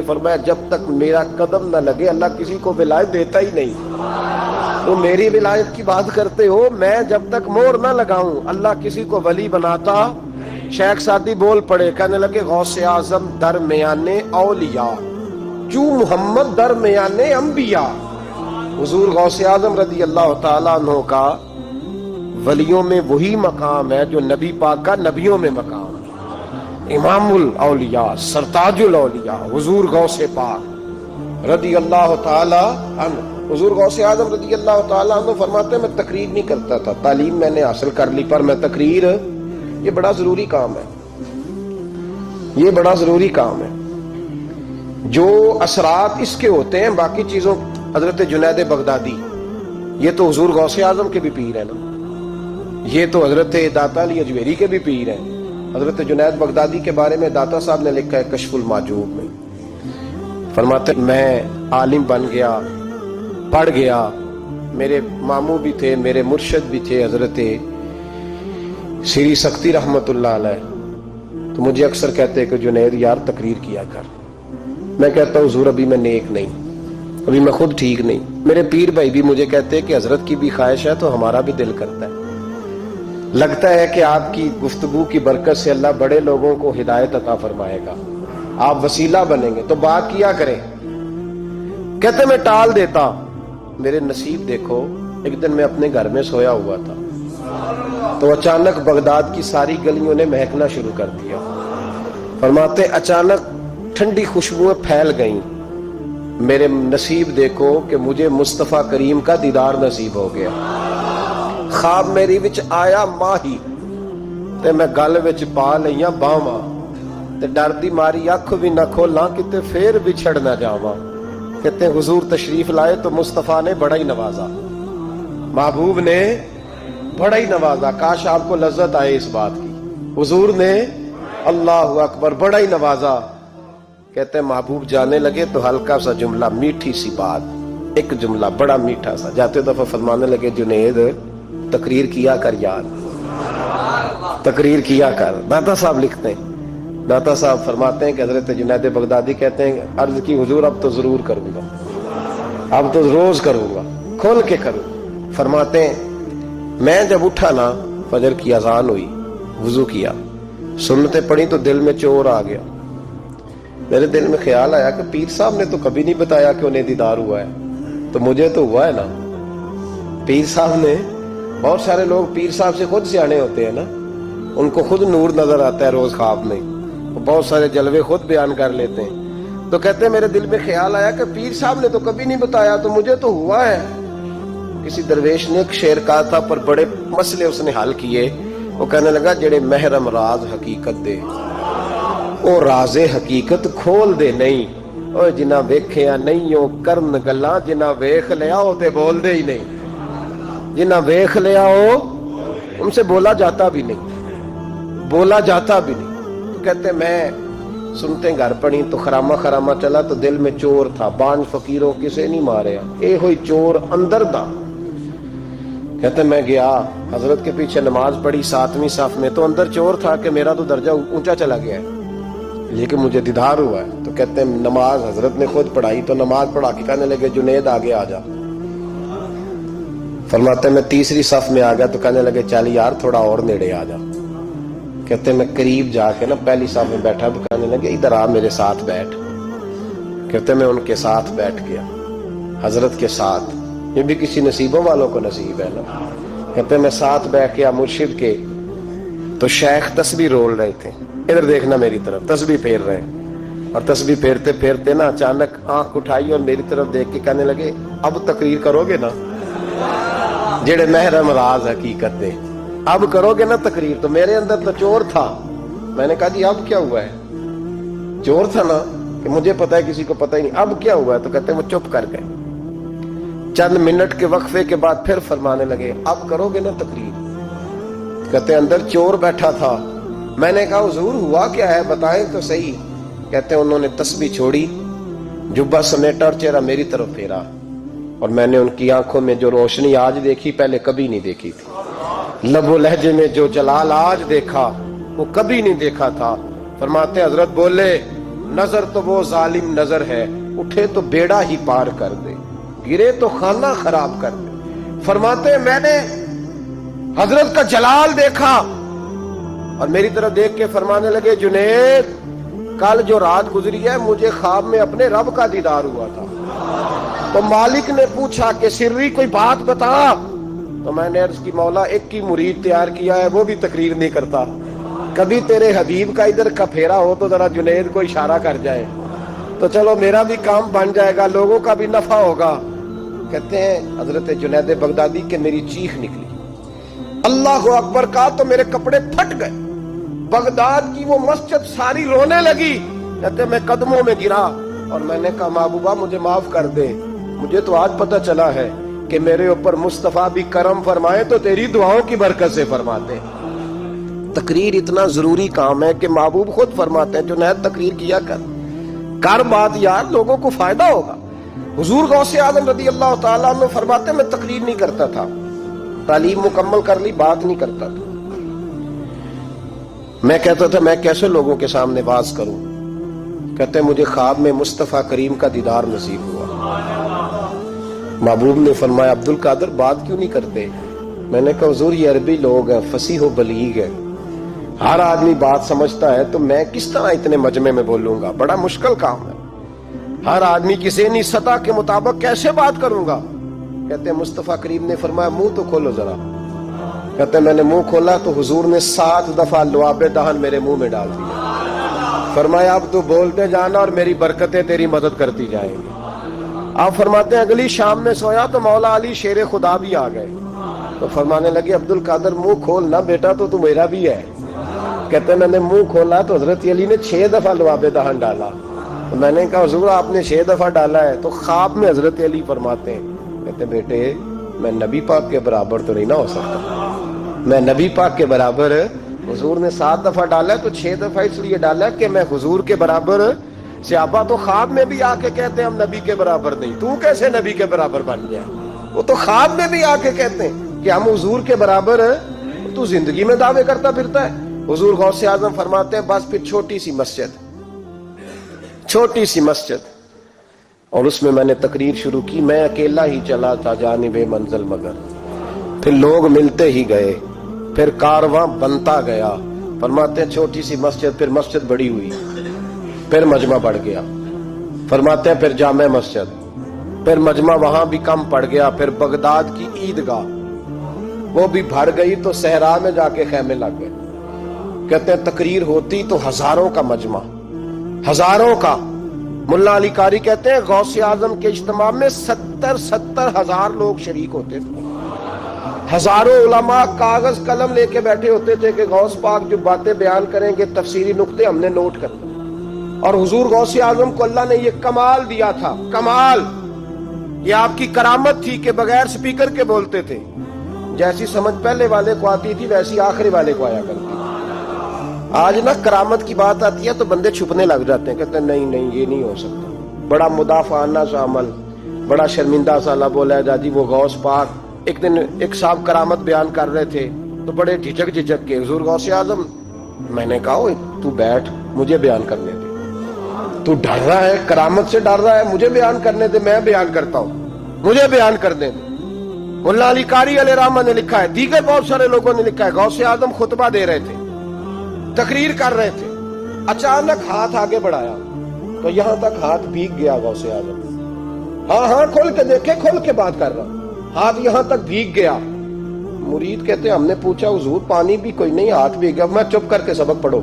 فرمایا جب تک میرا قدم نہ لگے اللہ کسی کو ولایت دیتا ہی نہیں۔ تو میری ولایت کی بات کرتے ہو، میں جب تک مور نہ لگاؤں اللہ کسی کو ولی بناتا۔ شیخ سعدی بول پڑے، کہنے لگے غوث اعظم درمیان اولیاء جو محمد درمیان انبیاء۔ حضور غوث اعظم رضی اللہ تعالیٰ عنہ کا ولیوں میں وہی مقام ہے جو نبی پاک کا نبیوں میں مقام ہے۔ امام الاولیاء سرتاج الاولیاء حضور غوث پاک رضی اللہ تعالیٰ عنہ۔ حضور غوث اعظم رضی اللہ تعالیٰ عنہ فرماتے ہیں میں تقریر نہیں کرتا تھا، تعلیم میں نے حاصل کر لی، پر میں تقریر، یہ بڑا ضروری کام ہے، یہ بڑا ضروری کام ہے۔ جو اثرات اس کے ہوتے ہیں باقی چیزوں، حضرت جنید بغدادی یہ تو حضور غوث اعظم کے بھی پیر ہیں نا، یہ تو حضرت داتا علی اجمیری کے بھی پیر ہیں۔ حضرت جنید بغدادی کے بارے میں داتا صاحب نے لکھا ہے کشف المعجوب میں، فرماتے میں عالم بن گیا، پڑھ گیا، میرے ماموں بھی تھے، میرے مرشد بھی تھے حضرت سری سختی رحمت اللہ علیہ، تو مجھے اکثر کہتے کہ جنید یار تقریر کیا کر۔ میں کہتا ہوں حضور ابھی میں نیک نہیں، ابھی میں خود ٹھیک نہیں۔ میرے پیر بھائی بھی مجھے کہتے کہ حضرت کی بھی خواہش ہے تو ہمارا بھی دل کرتا ہے، لگتا ہے کہ آپ کی گفتگو کی برکت سے اللہ بڑے لوگوں کو ہدایت عطا فرمائے گا، آپ وسیلہ بنیں گے، تو بات کیا کریں۔ کہتے میں ٹال دیتا، میرے نصیب دیکھو، ایک دن میں اپنے گھر میں سویا ہوا تھا تو اچانک بغداد کی ساری گلیوں نے مہکنا شروع کر دیا۔ فرماتے اچانک ٹھنڈی خوشبوئیں پھیل گئیں، میرے نصیب دیکھو کہ مجھے مصطفیٰ کریم کا دیدار نصیب ہو گیا۔ خواب میری وچ آیا ماہی تے میں گل وچ پا لئیاں باواں تے ڈر دی ماری اکھ بھی نہ کھولاں کتے پھر بچھڑ نہ جاواں۔ کہتے ہیں حضور تشریف لائے تو مصطفیٰ نے بڑا ہی نوازا، محبوب نے بڑا ہی نوازا۔ کاش آپ کو لذت آئے اس بات کی، حضور نے اللہ اکبر بڑا ہی نوازا۔ کہتے ہیں محبوب جانے لگے تو ہلکا سا جملہ، میٹھی سی بات، ایک جملہ بڑا میٹھا سا، جاتے دفعہ فرمانے لگے جنید تقریر کیا کر یار، تقریر کیا کر۔ داتا صاحب لکھتے ہیں، داتا صاحب فرماتے ہیں کہ حضرت جنید بغدادی کہتے ہیں عرض کی حضور اب تو ضرور کروں گا، اب تو روز کروں گا، کھول کے کروں۔ فرماتے ہیں میں جب اٹھا نا، فجر کی اذان ہوئی، وضو کیا، سنتیں پڑھی تو دل میں چور آ گیا۔ میرے دل میں خیال آیا کہ پیر صاحب نے تو کبھی نہیں بتایا کہ انہیں دیدار ہوا ہے، تو مجھے تو ہوا ہے نا۔ پیر صاحب نے، بہت سارے لوگ پیر صاحب سے خود سیانے ہوتے ہیں نا، ان کو خود نور نظر آتا ہے روز خواب میں، بہت سارے جلوے خود بیان کر لیتے ہیں۔ تو کہتے ہیں میرے دل میں خیال آیا کہ پیر صاحب نے تو کبھی نہیں بتایا تو مجھے تو ہوا ہے۔ کسی درویش نے ایک شعر کہا تھا پر بڑے مسئلے اس نے حل کیے، وہ کہنے لگا جڑے محرم راز حقیقت دے او راز حقیقت کھول دے نہیں، او جنہ ویکھیا نہیں او کرن گلاں، جنہ ویکھ لیا او تے بول دے ہی نہیں، جنہ ویکھ لیا ہو ان سے بولا جاتا بھی نہیں، بولا جاتا بھی نہیں۔ تو کہتے میں سنتے گھر پڑی تو خرامہ خرامہ چلا تو دل میں چور تھا، بانج فقیروں کسے نہیں ماریا، اے ہوئی چور اندر دا۔ کہتے میں گیا حضرت کے پیچھے نماز پڑھی 7ویں صف میں، تو اندر چور تھا کہ میرا تو درجہ اونچا چلا گیا ہے لیکن مجھے دیدار ہوا ہے۔ تو کہتے ہیں نماز حضرت نے خود پڑھائی تو نماز پڑھا کے کہنے لگے جنید آگے آ جا۔ فرماتے میں 3ری صف میں آ گیا تو کہنے لگے چل یار تھوڑا اور نیڑے آ جا۔ کہتے میں قریب جا کے نا پہلی صف میں بیٹھا تو کہنے لگے ادھر آ میرے ساتھ بیٹھ۔ کہتے میں ان کے ساتھ بیٹھ گیا، حضرت کے ساتھ، یہ بھی کسی نصیبوں والوں کو نصیب ہے نا۔ کہتے میں ساتھ بیٹھ گیا مرشد کے، تو شیخ تسبیح رول رہے تھے، ادھر دیکھنا میری طرف، تسبیح پھیر رہے ہیں، اور تسبیح پھیرتے پھیرتے نا اچانک آنکھ اٹھائی اور میری طرف دیکھ کے کہنے لگے اب تقریر کرو گے نا، جڑے محرم راز حقیقت دے، اب کرو گے نا تقریر۔ تو میرے اندر تو چور تھا، میں نے کہا جی اب کیا ہوا ہے؟ چور تھا نا کہ مجھے پتا ہے کسی کو پتہ ہی نہیں، اب کیا ہوا ہے؟ تو کہتے ہیں وہ چپ کر گئے۔ چند منٹ کے وقفے کے بعد پھر فرمانے لگے اب کرو گے نا تقریر؟ کہتے ہیں اندر چور بیٹھا تھا، میں نے کہا حضور ہوا کیا ہے بتائیں تو صحیح۔ کہتے ہیں انہوں نے تسبیح چھوڑی، جبہ سمیٹا اور چہرہ میری طرف پھیرا، اور میں نے ان کی آنکھوں میں جو روشنی آج دیکھی پہلے کبھی نہیں دیکھی تھی، لب و لہجے میں جو جلال آج دیکھا وہ کبھی نہیں دیکھا تھا۔ فرماتے حضرت بولے نظر تو وہ ظالم نظر ہے، اٹھے تو بیڑا ہی پار کر دے، گرے تو خانہ خراب کر دے۔ فرماتے ہیں میں نے حضرت کا جلال دیکھا اور میری طرف دیکھ کے فرمانے لگے جنید کل جو رات گزری ہے مجھے خواب میں اپنے رب کا دیدار ہوا تھا۔ تو مالک نے پوچھا کہ سری کوئی بات بتا، تو میں نے عرض کی مولا ایک کی مرید تیار کیا ہے، وہ بھی تقریر نہیں کرتا، کبھی تیرے حبیب کا ادھر کا پھیرا ہو تو ذرا جنید کو اشارہ کر جائے تو چلو میرا بھی کام بن جائے گا، لوگوں کا بھی نفع ہوگا۔ کہتے ہیں حضرت جنید بغدادی کہ میری چیخ نکلی، اللہ اکبر کہا تو میرے کپڑے پھٹ گئے، بغداد کی وہ مسجد ساری رونے لگی۔ کہتے میں قدموں میں گرا اور میں نے کہا محبوبہ مجھے معاف کر دے، مجھے تو آج پتہ چلا ہے کہ میرے اوپر مصطفیٰ بھی کرم فرمائے تو تیری دعاؤں کی برکت سے فرماتے ہیں۔ تقریر اتنا ضروری کام ہے کہ محبوب خود فرماتے ہیں جنید تقریر کیا کر بات یار، لوگوں کو فائدہ ہوگا۔ حضور غوث اعظم رضی اللہ تعالیٰ عنہ فرماتے میں تقریر نہیں کرتا تھا، تعلیم مکمل کر لی بات نہیں کرتا تھا، میں کہتا تھا میں کیسے لوگوں کے سامنے واز کروں۔ کہتے ہیں مجھے خواب میں مصطفیٰ کریم کا دیدار نصیب ہوا، محبوب نے فرمایا عبد القادر بات کیوں نہیں کرتے؟ میں نے کہا حضور یہ عربی لوگ ہیں، فصیح و بلیغ ہے، ہر آدمی بات سمجھتا ہے، تو میں کس طرح اتنے مجمع میں بولوں گا، بڑا مشکل کام ہے، ہر آدمی کی ذہنی سطح کے مطابق کیسے بات کروں گا؟ کہتے ہیں مصطفیٰ کریم نے فرمایا منہ تو کھولو ذرا۔ کہتے ہیں میں نے منہ کھولا تو حضور نے 7 دفعہ لعاب دہن میرے منہ میں ڈال دیا، فرمایا اب تو بولتے جانا اور میری برکتیں تیری مدد کرتی جائیں گی۔ آپ فرماتے ہیں اگلی شام میں سویا تو مولا علی شیر خدا بھی آ گئے، تو فرمانے لگے عبد القادر منہ کھول نہ بیٹا تو میرا بھی ہے۔ کہتے ہیں میں نے منہ کھولا تو حضرت علی نے 6 دفعہ لعاب دہن ڈالا، تو میں نے کہا حضور آپ نے 6 دفعہ ڈالا ہے، تو خواب میں حضرت علی فرماتے ہیں کہتے ہیں بیٹے میں نبی پاک کے برابر تو نہیں نہ ہو سکتا، میں نبی پاک کے برابر، حضور نے 7 دفعہ ڈالا ہے تو 6 دفعہ اس لیے ڈالا ہے کہ میں حضور کے برابر۔ صحابہ تو خواب میں بھی آ کے کہتے ہیں ہم نبی کے برابر نہیں، تو کیسے نبی کے برابر بن گیا؟ وہ تو خواب میں بھی آ کے کہتے ہیں کہ ہم حضور کے برابر، تو زندگی میں دعوے کرتا پھرتا ہے۔ حضور غوث اعظم فرماتے ہیں بس پھر چھوٹی سی مسجد اور اس میں نے تقریر شروع کی، میں اکیلا ہی چلا تھا جانب منزل مگر، پھر لوگ ملتے ہی گئے، پھر کارواں بنتا گیا۔ فرماتے ہیں چھوٹی سی مسجد، پھر مسجد بڑی ہوئی، پھر مجمع بڑھ گیا، فرماتے ہیں پھر جامع مسجد، پھر مجمع وہاں بھی کم پڑ گیا، پھر بغداد کی عیدگاہ وہ بھی بھر گئی تو صحرا میں جا کے خیمے لگ گئے۔ کہتے ہیں تقریر ہوتی تو ہزاروں کا مجمع، ہزاروں کا۔ ملا علی قاری کہتے ہیں غوث اعظم کے اجتماع میں 70 ہزار لوگ شریک ہوتے تھے، ہزاروں علماء کاغذ قلم لے کے بیٹھے ہوتے تھے کہ غوث پاک جو باتیں بیان کریں گے تفسیری نقطے ہم نے نوٹ کرنا۔ اور حضور غوث اعظم کو اللہ نے یہ کمال دیا تھا، کمال، یہ آپ کی کرامت تھی کہ بغیر سپیکر کے بولتے تھے، جیسی سمجھ پہلے والے کو آتی تھی ویسی آخری والے کو آیا کرتی تھی۔ آج نا کرامت کی بات آتی ہے تو بندے چھپنے لگ جاتے ہیں، کہتے ہیں نہیں یہ نہیں ہو سکتا، بڑا مدافعانہ سا عمل، بڑا شرمندہ سا لب بولا جا جی وہ غوث پاک۔ ایک دن ایک صاحب کرامت بیان کر رہے تھے تو بڑے جھجک کے حضور غوث اعظم، میں نے کہا تو بیٹھ مجھے بیان کرنے دے، تو ڈر رہا ہے کرامت سے ڈر رہا ہے، مجھے بیان کرنے دے، میں بیان کرتا ہوں، مجھے بیان کرنے دے۔ ملا علی قاری علیہ رحمہ نے لکھا ہے، دیگر بہت سارے لوگوں نے لکھا ہے، غوث اعظم خطبہ دے رہے تھے، تقریر کر رہے تھے، اچانک ہاتھ آگے بڑھایا تو یہاں تک ہاتھ بھیگ گیا غوث اعظم، ہاں کھول کے دیکھے، کھول کے بات کر رہا، ہاتھ یہاں تک بھیگ گیا۔ مرید کہتے ہیں ہم نے پوچھا حضور پانی بھی کوئی نہیں، ہاتھ بھیگ گیا۔ میں چپ کر کے سبق پڑھو،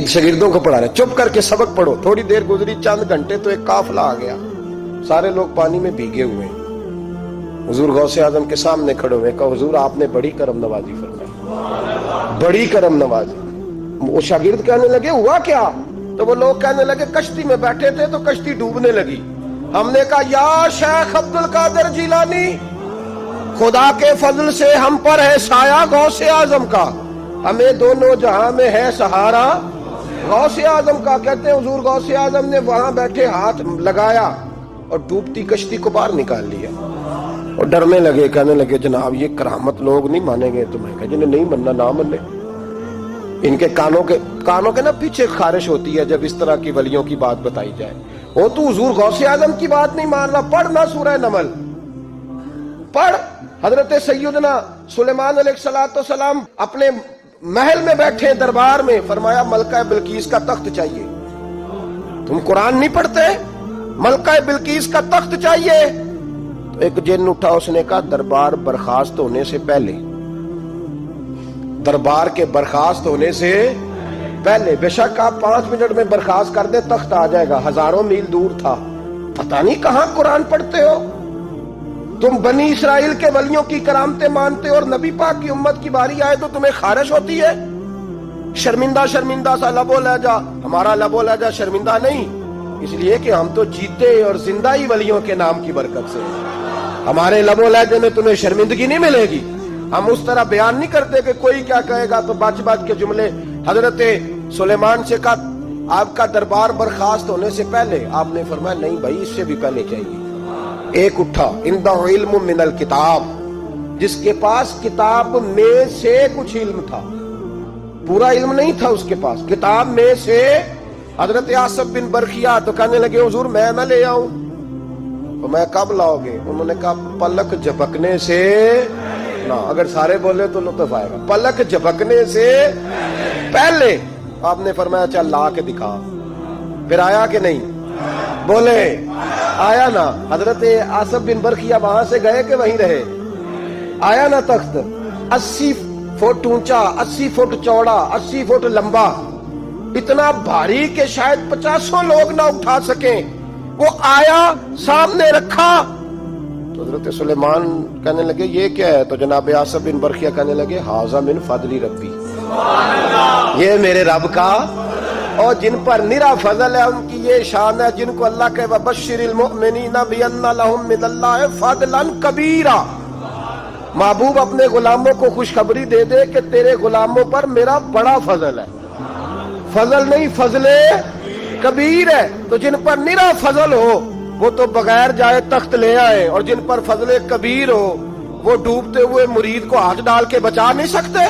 شاگردوں کو پڑھا رہے، چپ کر کے سبق پڑھو۔ تھوڑی دیر گزری، چند گھنٹے تو ایک قافلہ آ گیا، سارے لوگ پانی میں بھیگے ہوئے، حضور غوث اعظم کے سامنے کھڑے ہوئے، کہا حضور آپ نے بڑی کرم نوازی فرمائی، بڑی کرم نوازی۔ وہ شاگرد کہنے لگے ہوا کیا؟ تو وہ لوگ کہنے لگے کشتی میں بیٹھے تھے تو کشتی ڈوبنے لگی، ہم نے کہا یا شیخ عبد القادر جیلانی، خدا کے فضل سے ہم پر ہے سایہ غوث اعظم کا، ہمیں دونوں جہاں میں ہے سہارا غوث اعظم کا۔ کہتے ہیں حضور غوث اعظم نے وہاں بیٹھے ہاتھ لگایا اور ڈوبتی کشتی کو باہر نکال لیا، اور ڈرنے لگے، کہنے لگے جناب یہ کرامت لوگ نہیں مانیں گے، تو میں کہا جنہیں نہیں مننا نہ منے، ان کے کانوں کے نا پیچھے خارش ہوتی ہے جب اس طرح کی ولیوں کی بات بتائی جائے. وہ تو حضور غوث اعظم کی بات نہیں مان رہا. پڑھنا سورہ نمل پڑھ. حضرت سیدنا سلیمان علیہ السلام اپنے محل میں بیٹھے دربار میں، فرمایا ملکہ بلقیس کا تخت چاہیے. تم قرآن نہیں پڑھتے؟ ملکہ بلقیس کا تخت چاہیے. تو ایک جن اٹھا، اس نے کہا دربار برخاست ہونے سے پہلے، دربار کے برخاست ہونے سے پہلے، بے شک آپ 5 منٹ میں برخاست کر دیں تخت آ جائے گا. ہزاروں میل دور تھا. پتہ نہیں کہاں قرآن پڑھتے ہو تم. بنی اسرائیل کے ولیوں کی کرامتیں مانتے ہو اور نبی پاک کی امت کی باری آئے تو تمہیں خارش ہوتی ہے. شرمندہ سا لب و لہجہ. ہمارا لب و لہجہ شرمندہ نہیں، اس لیے کہ ہم تو جیتے اور زندہ ہی ولیوں کے نام کی برکت سے. ہمارے لب و لہجے میں تمہیں شرمندگی نہیں ملے گی. ہم اس طرح بیان نہیں کرتے کہ کوئی کیا کہے گا تو بچ کے جملے. حضرت سلیمان سے کہا آپ کا دربار برخاست ہونے سے پہلے. آپ نے فرمایا نہیں بھائی، اس سے بھی پہلے چاہیے. ایک اٹھا، عندہ علم من الکتاب، جس کے پاس کتاب میں سے کچھ علم تھا، پورا علم نہیں تھا اس کے پاس، کتاب میں سے. حضرت آصف بن برخیا تو کہنے لگے حضور میں نہ لے آؤں. تو میں کب لاؤ گے؟ انہوں نے کہا پلک جھپکنے سے نہ. اگر سارے بولے تو لطف آئے گا. پلک جھپکنے سے پہلے. آپ نے فرمایا چل لا کے دکھا. پھر آیا کہ نہیں؟ بولے آیا نا. حضرت آصف بن برخیا وہاں سے گئے کہ وہیں رہے؟ آیا نا تخت. 80 فٹ اونچا، 80 فٹ چوڑا، 80 فٹ لمبا، اتنا بھاری کہ شاید 50 لوگ نہ اٹھا سکیں. وہ آیا، سامنے رکھا تو حضرت سلیمان کہنے لگے یہ کیا ہے؟ تو جناب آصف بن برخیا کہنے لگے ھذا من فضل ربی، یہ میرے رب کا، اور جن پر نرا فضل ہے ان کی یہ شان ہے جن کو اللہ کے وبشر المؤمنین بان لهم من اللہ فضلا کبیرا. محبوب اپنے غلاموں کو خوشخبری دے دے کہ تیرے غلاموں پر میرا بڑا فضل ہے. فضل نہیں، فضل کبیر ہے. تو جن پر نرا فضل ہو وہ تو بغیر جائے تخت لے آئے، اور جن پر فضل کبیر ہو وہ ڈوبتے ہوئے مرید کو ہاتھ ڈال کے بچا نہیں سکتے.